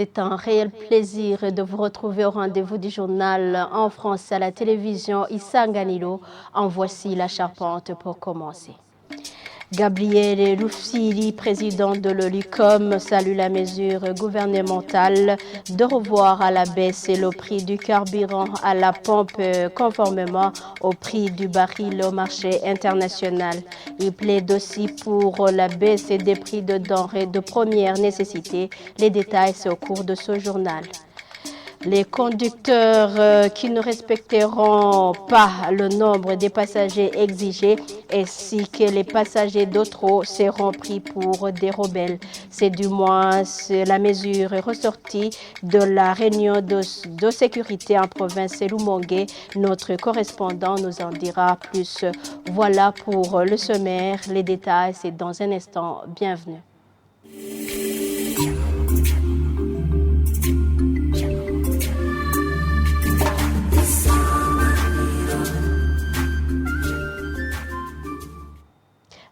C'est un réel plaisir de vous retrouver au rendez-vous du journal en France à la télévision Issa Nganilo. En voici la charpente pour commencer. Gabriel Rufsiri, président de l'OLUCOM, salue la mesure gouvernementale de revoir à la baisse le prix du carburant à la pompe conformément au prix du baril au marché international. Il plaide aussi pour la baisse des prix de denrées de première nécessité. Les détails, c'est au cours de ce journal. Les conducteurs qui ne respecteront pas le nombre des passagers exigés ainsi que les passagers de trop seront pris pour des rebelles. C'est du moins la mesure ressortie de la réunion de sécurité en province Lumongue. Notre correspondant nous en dira plus. Voilà pour le sommaire. Les détails, c'est dans un instant. Bienvenue.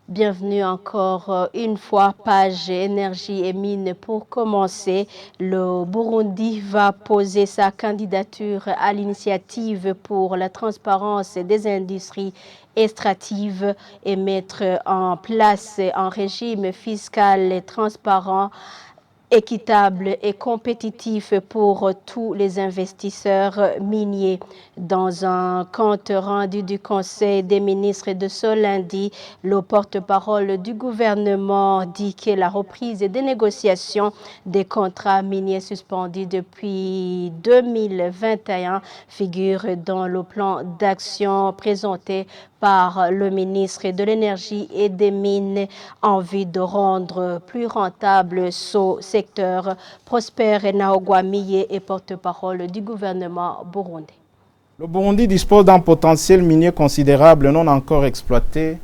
Bienvenue encore une fois, page énergie et mine. Pour commencer, le Burundi va poser sa candidature à l'initiative pour la transparence des industries extractives et mettre en place un régime fiscal et transparent, équitable et compétitif pour tous les investisseurs miniers. Dans un compte rendu du Conseil des ministres de ce lundi, le porte-parole du gouvernement dit que la reprise des négociations des contrats miniers suspendus depuis 2021 figure dans le plan d'action présenté par le ministre de l'Énergie et des Mines en vue de rendre plus rentable ce secteur. Prosper Naogwamiye est porte-parole du gouvernement burundais. Le Burundi dispose d'un potentiel minier considérable non encore exploité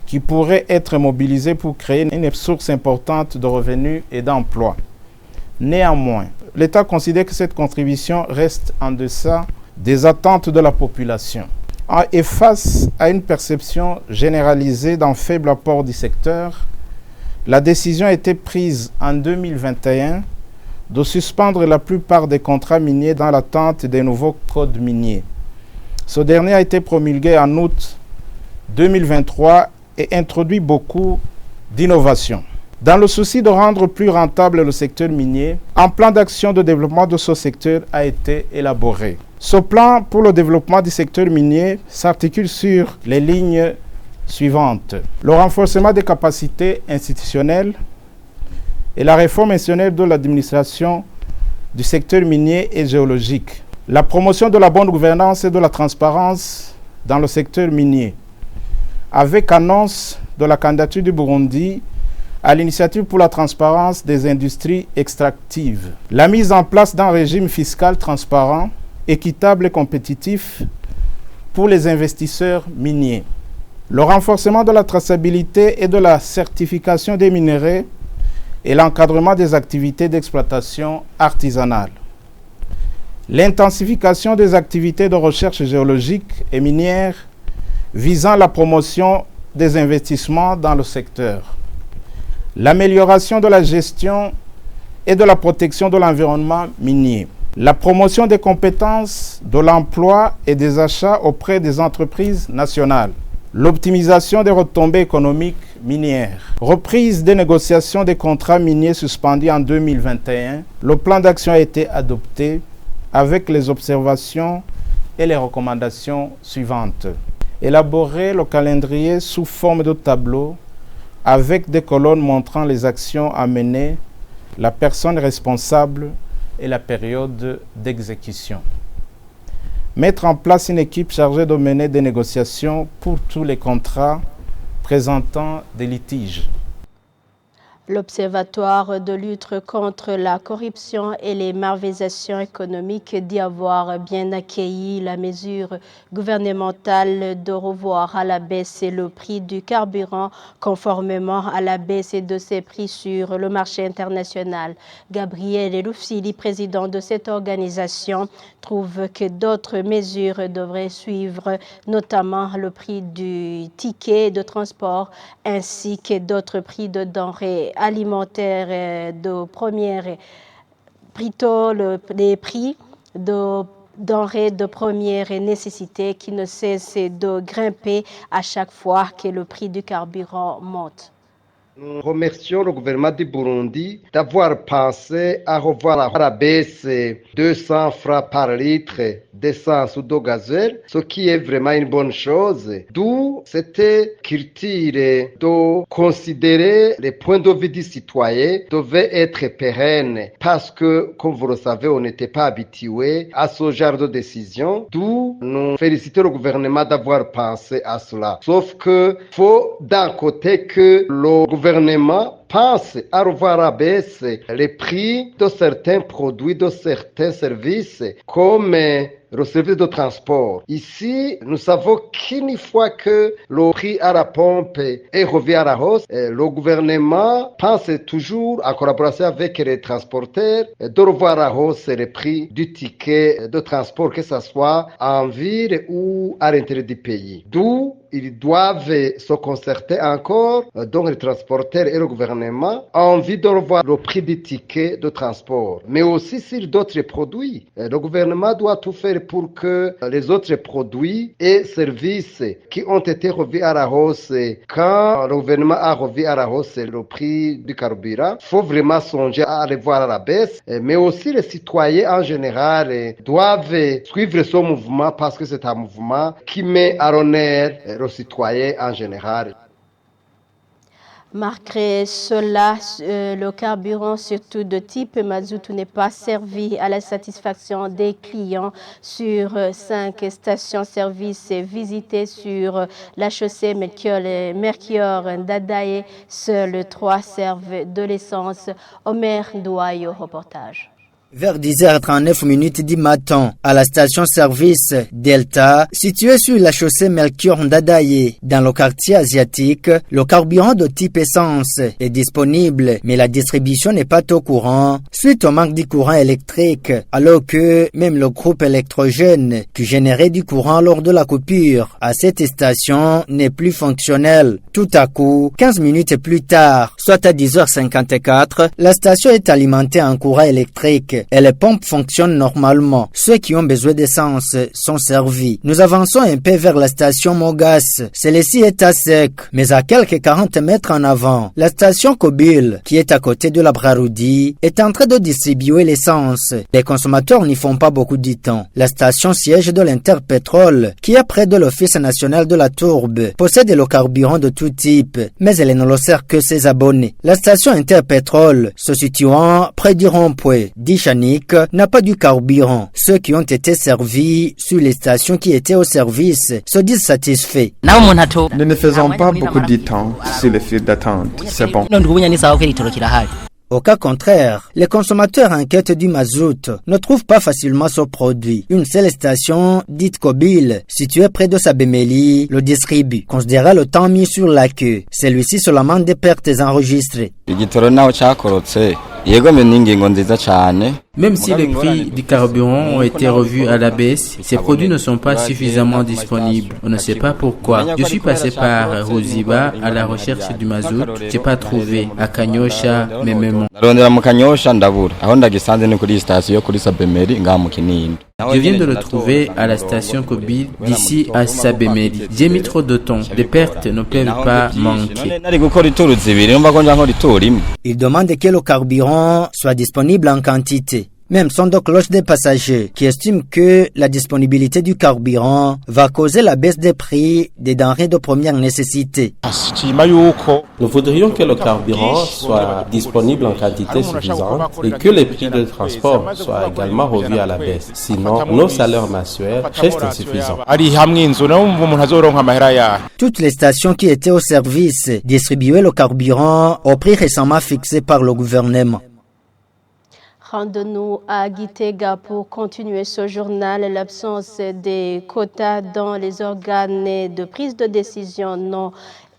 qui pourrait être mobilisé pour créer une source importante de revenus et d'emplois. Néanmoins, l'État considère que cette contribution reste en deçà des attentes de la population. Et face à une perception généralisée d'un faible apport du secteur, la décision a été prise en 2021 de suspendre la plupart des contrats miniers dans l'attente des nouveaux codes miniers. Ce dernier a été promulgué en août 2023 et introduit beaucoup d'innovations. Dans le souci de rendre plus rentable le secteur minier, un plan d'action de développement de ce secteur a été élaboré. Ce plan pour le développement du secteur minier s'articule sur les lignes suivantes. Le renforcement des capacités institutionnelles et la réforme institutionnelle de l'administration du secteur minier et géologique. La promotion de la bonne gouvernance et de la transparence dans le secteur minier, avec annonce de la candidature du Burundi à l'initiative pour la transparence des industries extractives. La mise en place d'un régime fiscal transparent, équitable et compétitif pour les investisseurs miniers. Le renforcement de la traçabilité et de la certification des minerais et l'encadrement des activités d'exploitation artisanale. L'intensification des activités de recherche géologique et minière visant la promotion des investissements dans le secteur. L'amélioration de la gestion et de la protection de l'environnement minier. La promotion des compétences, de l'emploi et des achats auprès des entreprises nationales. L'optimisation des retombées économiques minières. Reprise des négociations des contrats miniers suspendus en 2021. Le plan d'action a été adopté avec les observations et les recommandations suivantes. Élaborer le calendrier sous forme de tableau avec des colonnes montrant les actions à mener, la personne responsable et la période d'exécution. Mettre en place une équipe chargée de mener des négociations pour tous les contrats présentant des litiges. L'Observatoire de lutte contre la corruption et les malversations économiques dit avoir bien accueilli la mesure gouvernementale de revoir à la baisse le prix du carburant conformément à la baisse de ses prix sur le marché international. Gabriel Rufsiri, président de cette organisation, trouve que d'autres mesures devraient suivre, notamment le prix du ticket de transport ainsi que d'autres prix de denrées alimentaires de première plutôt les prix de denrées de première nécessité qui ne cessent de grimper à chaque fois que le prix du carburant monte. Nous remercions le gouvernement du Burundi d'avoir pensé à revoir à la baisse 200 francs par litre d'essence ou de gasoil, ce qui est vraiment une bonne chose. D'où cette culture de considérer les points de vue du citoyen devait être pérenne parce que, comme vous le savez, on n'était pas habitué à ce genre de décision. D'où nous félicitons le gouvernement d'avoir pensé à cela. Sauf que faut d'un côté que le gouvernement pense à revoir à baisse les prix de certains produits, de certains services, comme le service de transport. Ici, nous savons qu'une fois que le prix à la pompe est revu à la hausse, le gouvernement pense toujours, en collaboration avec les transporteurs, de revoir à la hausse les prix du ticket de transport, que ce soit en ville ou à l'intérieur du pays. D'où ils doivent se concerter encore, donc les transporteurs et le gouvernement, en vue de revoir le prix du ticket de transport. Mais aussi sur d'autres produits. Le gouvernement doit tout faire pour que les autres produits et services qui ont été revus à la hausse, quand le gouvernement a revu à la hausse le prix du carburant, il faut vraiment songer à les voir à la baisse. Mais aussi les citoyens en général doivent suivre ce mouvement parce que c'est un mouvement qui met à l'honneur les citoyens en général. Malgré cela, le carburant, surtout de type mazout, n'est pas servi à la satisfaction des clients sur 5 stations-service visitées sur la chaussée Melchior Ndadaye. Seuls 3 servent de l'essence. Omer Ndouaye au reportage. Vers 10h39 du matin, à la station-service Delta, située sur la chaussée Melchior Ndadaye, dans le quartier asiatique, le carburant de type essence est disponible, mais la distribution n'est pas au courant, suite au manque du courant électrique, alors que même le groupe électrogène qui générait du courant lors de la coupure à cette station n'est plus fonctionnel. Tout à coup, 15 minutes plus tard, soit à 10h54, la station est alimentée en courant électrique et les pompes fonctionnent normalement. Ceux qui ont besoin d'essence sont servis. Nous avançons un peu vers la station Mogas. Celle-ci est à sec, mais à quelques 40 mètres en avant, la station Kobil, qui est à côté de la Braroudi, est en train de distribuer l'essence. Les consommateurs n'y font pas beaucoup de temps. La station siège de l'Interpétrole, qui est près de l'Office national de la tourbe, possède le carburant de tout type, mais elle ne le sert que ses abonnés. La station Interpétrole, se situant près du rond-point n'a pas du carburant. Ceux qui ont été servis sur les stations qui étaient au service se disent satisfaits. Nous ne faisons pas beaucoup de temps sur les files d'attente. C'est bon. Au cas contraire, les consommateurs en quête du mazout ne trouvent pas facilement ce produit. Une seule station, dite Kobil, située près de Sabemeli, le distribue. Considérez le temps mis sur la queue. Celui-ci seulement des pertes enregistrées. Même si les prix du carburant ont été revus à la baisse, ces produits ne sont pas suffisamment disponibles. On ne sait pas pourquoi. Je suis passé par Rosiba à la recherche du mazout. Je n'ai pas trouvé. À Kanyosha, mais même. Je viens de le trouver à la station Kobil d'ici à Sabemeli. J'ai mis trop de temps. Les pertes ne peuvent pas manquer. Il demande que le carburant soit disponible en quantité. Même son de cloche des passagers qui estiment que la disponibilité du carburant va causer la baisse des prix des denrées de première nécessité. Nous voudrions que le carburant soit disponible en quantité suffisante et que les prix de transport soient également revus à la baisse. Sinon, nos salaires mensuels restent insuffisants. Toutes les stations qui étaient au service distribuaient le carburant au prix récemment fixé par le gouvernement. Rendons-nous à Gitega pour continuer ce journal. L'absence des quotas dans les organes de prise de décision non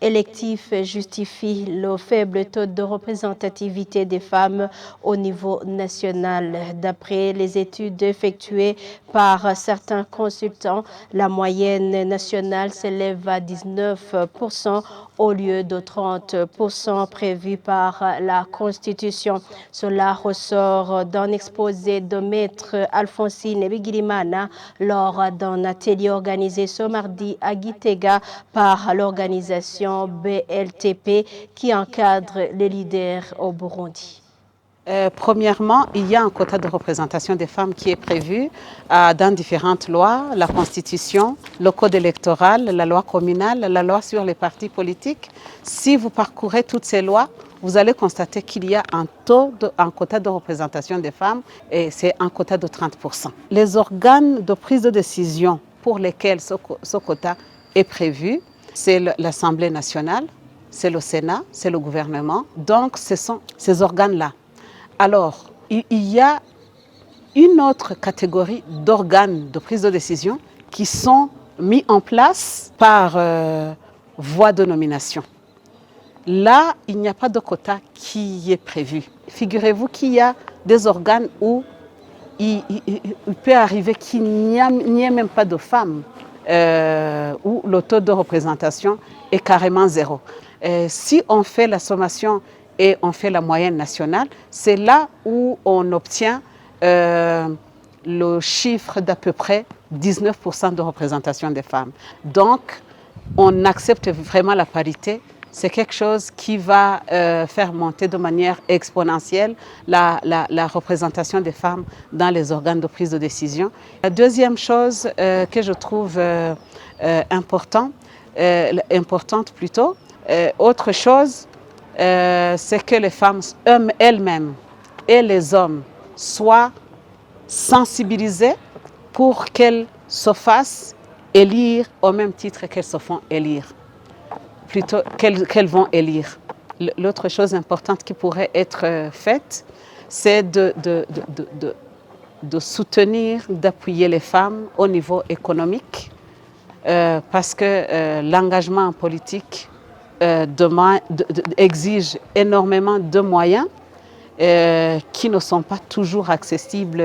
électif justifie le faible taux de représentativité des femmes au niveau national. D'après les études effectuées par certains consultants, la moyenne nationale s'élève à 19% au lieu de 30% prévu par la Constitution. Cela ressort d'un exposé de Maître Alphonsine Bigirimana lors d'un atelier organisé ce mardi à Gitega par l'organisation BLTP qui encadre les leaders au Burundi. Premièrement, il y a un quota de représentation des femmes qui est prévu dans différentes lois, la Constitution, le Code électoral, la loi communale, la loi sur les partis politiques. Si vous parcourez toutes ces lois, vous allez constater qu'il y a un quota de représentation des femmes et c'est un quota de 30%. Les organes de prise de décision pour lesquels ce quota est prévu, c'est l'Assemblée nationale, c'est le Sénat, c'est le gouvernement. Donc ce sont ces organes-là. Alors, il y a une autre catégorie d'organes de prise de décision qui sont mis en place par voie de nomination. Là, il n'y a pas de quota qui est prévu. Figurez-vous qu'il y a des organes où il peut arriver qu'il n'y ait même pas de femmes, où le taux de représentation est carrément zéro. Si on fait la sommation et on fait la moyenne nationale, c'est là où on obtient le chiffre d'à peu près 19% de représentation des femmes. Donc, on accepte vraiment la parité. C'est quelque chose qui va faire monter de manière exponentielle la représentation des femmes dans les organes de prise de décision. La deuxième chose que je trouve importante plutôt, autre chose, c'est que les femmes elles-mêmes et les hommes soient sensibilisés pour qu'elles se fassent élire au même titre qu'elles se font élire, plutôt qu'elles vont élire. L'autre chose importante qui pourrait être faite, c'est de soutenir, d'appuyer les femmes au niveau économique, parce que l'engagement en politique exige énormément de moyens qui ne sont pas toujours accessibles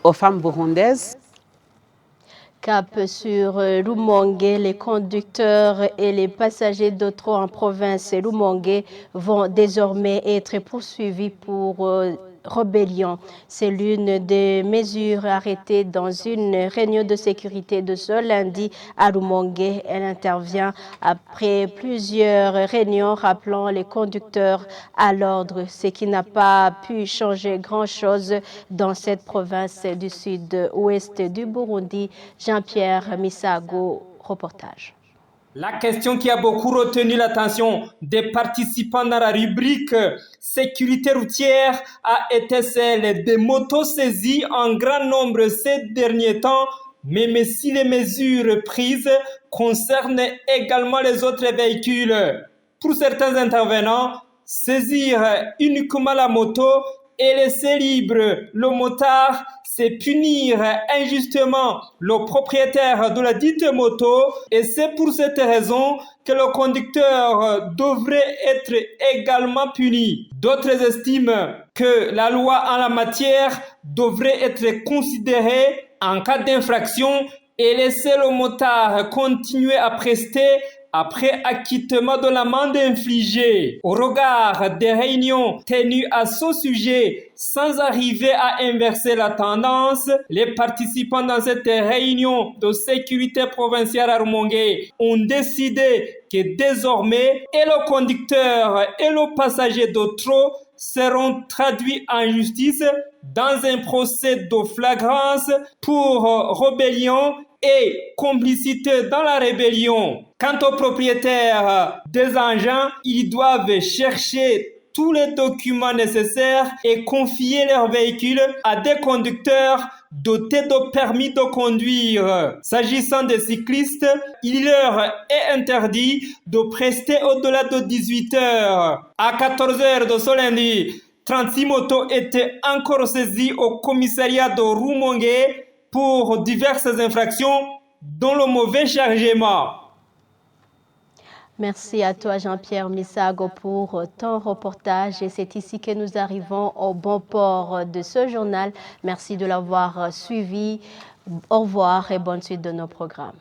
aux femmes burundaises. Cap sur Rumongue, les conducteurs et les passagers d'auto en province Rumongue vont désormais être poursuivis pour rébellion. C'est l'une des mesures arrêtées dans une réunion de sécurité de ce lundi à Rumongue. Elle intervient après plusieurs réunions rappelant les conducteurs à l'ordre, ce qui n'a pas pu changer grand-chose dans cette province du sud-ouest du Burundi. Jean-Pierre Misago, reportage. La question qui a beaucoup retenu l'attention des participants dans la rubrique sécurité routière a été celle des motos saisies en grand nombre ces derniers temps, même si les mesures prises concernent également les autres véhicules. Pour certains intervenants, saisir uniquement la moto et laisser libre le motard, c'est punir injustement le propriétaire de la dite moto et c'est pour cette raison que le conducteur devrait être également puni. D'autres estiment que la loi en la matière devrait être considérée en cas d'infraction et laisser le motard continuer à prester après acquittement de l'amende infligée. Au regard des réunions tenues à ce sujet, sans arriver à inverser la tendance, les participants dans cette réunion de sécurité provinciale à Rumongue ont décidé que désormais, et le conducteur et le passager de trop seront traduits en justice dans un procès de flagrance pour rébellion et complicité dans la rébellion. Quant aux propriétaires des engins, ils doivent chercher tous les documents nécessaires et confier leurs véhicules à des conducteurs dotés de permis de conduire. S'agissant des cyclistes, il leur est interdit de prester au-delà de 18 heures. À 14 heures de ce lundi, 36 motos étaient encore saisies au commissariat de Rumongue pour diverses infractions, dont le mauvais chargement. Merci à toi Jean-Pierre Misago pour ton reportage et c'est ici que nous arrivons au bon port de ce journal. Merci de l'avoir suivi. Au revoir et bonne suite de nos programmes.